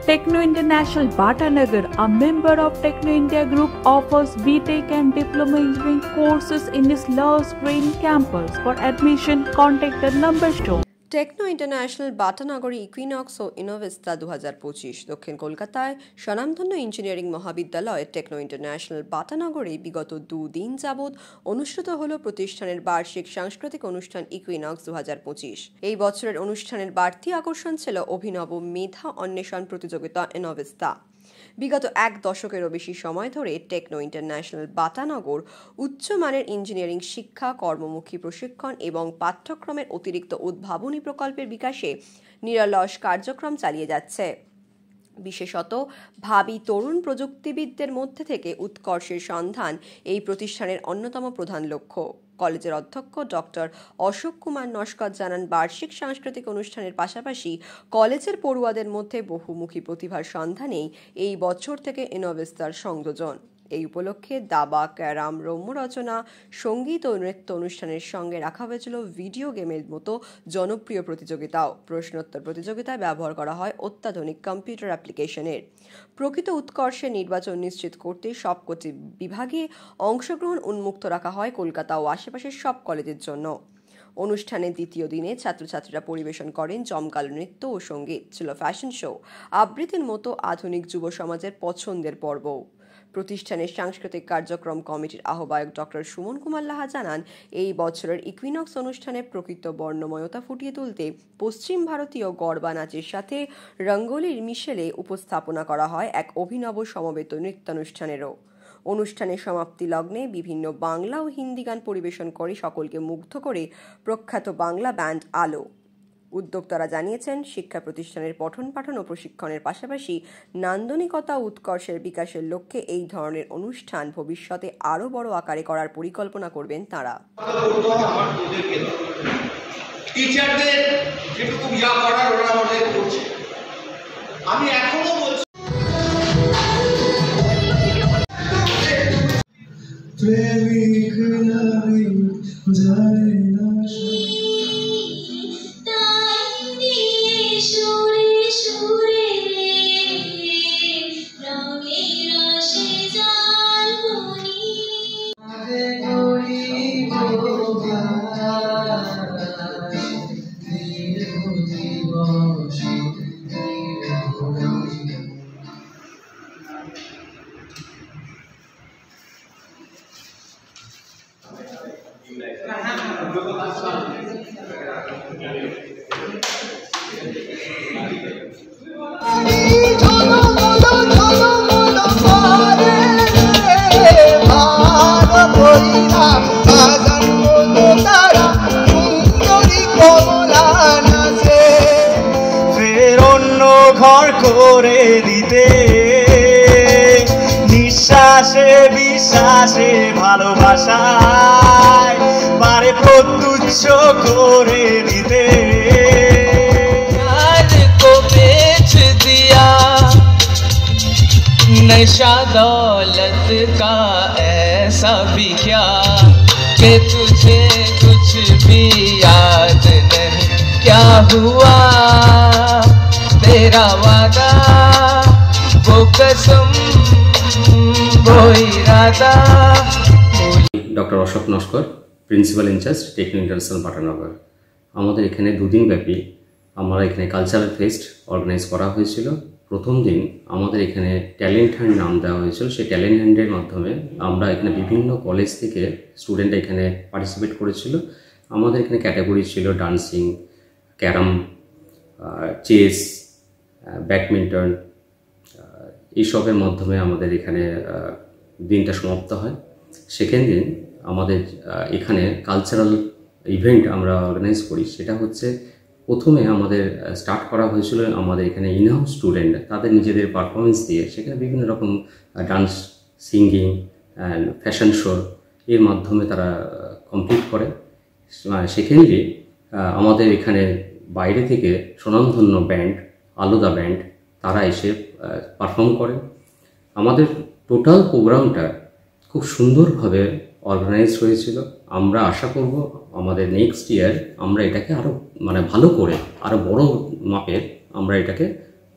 Techno International Bhatanagar, a member of Techno India Group, offers BTech and Diploma Engineering courses in its Lush Green campus. For admission, contact the number shown. Techno International বাটানগরে Equinox ও Innovesta 2025 দক্ষিণ কলকাতায় স্বনামধন্য engineering মহাবিদ্যালয় techno International বাটানগরে বিগত 2 দিন যাবৎ অনুষ্ঠিত হল প্রতিষ্ঠানের বার্ষিক সাংস্কৃতিক অনুষ্ঠান ইকুইনক্স 2025। এই বছরের অনুষ্ঠানের বাড়তি আকর্ষণ ছিল অভিনব মেধা অন্বেষণ প্রতিযোগিতা ইনোভেস্তা। বিগত 1 দশকেরও বেশি সময় ধরে টেকনো ইন্টারন্যাশনাল বাটানগর উচ্চমানের ইঞ্জিনিয়ারিং শিক্ষা, কর্মমুখী প্রশিক্ষণ এবং পাঠ্যক্রমের অতিরিক্ত উদ্ভাবনী প্রকল্পের বিকাশে নিরলস কার্যক্রম চালিয়ে যাচ্ছে। বিশেষত ভাবী তরুণ প্রযুক্তিবিদদের মধ্যে থেকে উৎকর্ষের সন্ধান এই প্রতিষ্ঠানের অন্যতম প্রধান লক্ষ্য। কলেজের অধ্যক্ষ ডক্টর অশোক কুমার নস্কর জানান, বার্ষিক সাংস্কৃতিক অনুষ্ঠানের পাশাপাশি কলেজের পড়ুয়াদের মধ্যে বহুমুখী প্রতিভার সন্ধানেই এই বছর থেকে ইনোভেস্তার সংযোজন। এই উপলক্ষে দাবা, ক্যারাম, রম্য রচনা, সঙ্গীত ও নৃত্য অনুষ্ঠানের সঙ্গে রাখা হয়েছিল ভিডিও গেমের মতো জনপ্রিয় প্রতিযোগিতাও। প্রশ্নোত্তর প্রতিযোগিতায় ব্যবহার করা হয় অত্যাধুনিক কম্পিউটার অ্যাপ্লিকেশনের। প্রকৃত উৎকর্ষে নির্বাচন নিশ্চিত করতে সবকটি বিভাগে অংশগ্রহণ উন্মুক্ত রাখা হয় কলকাতা ও আশেপাশের সব কলেজের জন্য। অনুষ্ঠানের দ্বিতীয় দিনে ছাত্রছাত্রীরা পরিবেশন করেন জমকালো নৃত্য ও সঙ্গীত। ছিল ফ্যাশন শো, আবৃত্তির মতো আধুনিক যুব সমাজের পছন্দের পর্ব। প্রতিষ্ঠানের সাংস্কৃতিক কার্যক্রম কমিটির আহ্বায়ক ডক্টর সুমন কুমার লাহা জানান, এই বছরের ইকুইনক্স অনুষ্ঠানে প্রকৃত বর্ণময়তা ফুটিয়ে তুলতে পশ্চিম ভারতীয় গরবা নাচের সাথে রঙ্গোলির মিশেলে উপস্থাপনা করা হয় এক অভিনব সমবেত নৃত্যানুষ্ঠানেরও। অনুষ্ঠানের সমাপ্তি লগ্নে বিভিন্ন বাংলা ও হিন্দি গান পরিবেশন করে সকলকে মুগ্ধ করে প্রখ্যাত বাংলা ব্যান্ড আলো। উদ্যোক্তারা জানিয়েছেন, শিক্ষা প্রতিষ্ঠানের পঠন পাঠন ও প্রশিক্ষণের পাশাপাশি নান্দনিকতা ও উৎকর্ষের বিকাশের লক্ষ্যে এই ধরনের অনুষ্ঠান ভবিষ্যতে আরো বড় আকারে করার পরিকল্পনা করবেন তারা। আমি এখনো বলছি প্রেমিক নামে জানে না ঘর করে দিতে নিঃশ্বাসে বিশ্বাসে ভালোবাসায় পারে প্রত্যুচ্ছ করে দিতে को बेच दिया नशा दौलत का ऐसा भी क्या कि तुझे कुछ भी याद नहीं क्या हुआ तेरा वादा वो कसम वो इरादा। Doctor Ashok Naskar, principal in charge Techno International Batanagar. আমাদের এখানে 2 দিন ব্যাপী আমরা এখানে কালচারাল ফেস্ট অর্গানাইজ করা হয়েছিল। প্রথম দিন আমাদের এখানে ট্যালেন্ট হান্ট নাম দেওয়া হয়েছিল। সেই ট্যালেন্ট হান্টের মাধ্যমে আমরা এখানে বিভিন্ন কলেজ থেকে স্টুডেন্ট এখানে পার্টিসিপেট করেছিল। আমাদের এখানে ক্যাটাগরি ছিল ডান্সিং, ক্যারাম, চেস, ব্যাডমিন্টন, এইসবের মাধ্যমে আমাদের এখানে দিনটা সমাপ্ত হয়। সেকেন্ড দিন আমাদের এখানে কালচারাল ইভেন্ট আমরা অর্গানাইজ করি। সেটা হচ্ছে প্রথমে আমাদের স্টার্ট করা হয়েছিল আমাদের এখানে ইনহাউস স্টুডেন্ট তাদের নিজেদের পারফরমেন্স দিয়ে সেখানে বিভিন্ন রকম dance, singing and fashion show এর মাধ্যমে তারা কমপ্লিট করে। সেকেন্ডলি আমাদের এখানে বাইরে থেকে স্বনামধন্য ব্যান্ড আলাদা ব্যান্ড তারা এসে পারফর্ম করে। আমাদের টোটাল প্রোগ্রামটা খুব সুন্দরভাবে অর্গানাইজ হয়েছিল। আমরা আশা করব আমাদের নেক্সট ইয়ার আমরা এটাকে আরও ভালো করে আরও বড় মাপের আমরা এটাকে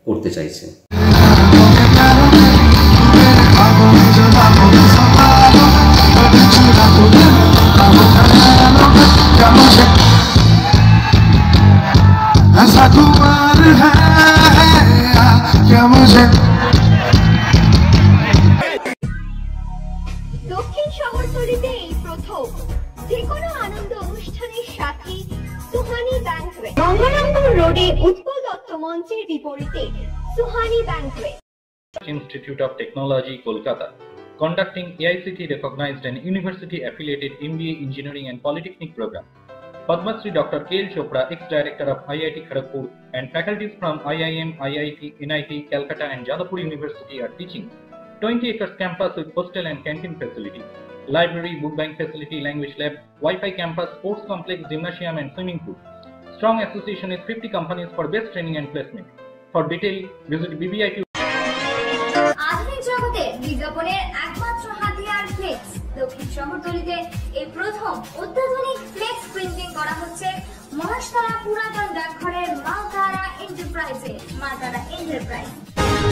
করতে চাইছে। দক্ষিণ শহরতলিতে এই প্রথম যে কোনো আনন্দ অনুষ্ঠানের সাথে সুহানি ব্যাংকুয়েট, গঙ্গারামপুর রোডে উৎপল দত্ত মঞ্চের বিপরীতে Suhani banquet. Institute of Technology, Kolkata, conducting AICT recognized and university affiliated MBA Engineering and Polytechnic program. Padma Shri Dr. K.L. Chopra, ex-director of IIT Kharagpur, and faculties from IIM, IIT, NIT, Calcutta and Jadavpur University are teaching 20 acres campus with hostel and canteen facility, library, book bank facility, language lab, Wi-Fi campus, sports complex, gymnasium and swimming pool. Strong association with 50 companies for best training and placement. For detail, visit BBIT. আধুনিক জগতে বিজ্ঞাপনের একমাত্র হাতিয়ার flakes. দক্ষিণ শহরতলিতে এই প্রথম অত্যাধুনিক flakes printing করা হচ্ছে মহাশতলা পুরাতন ডাকঘরের মা তারা এন্টারপ্রাইজে।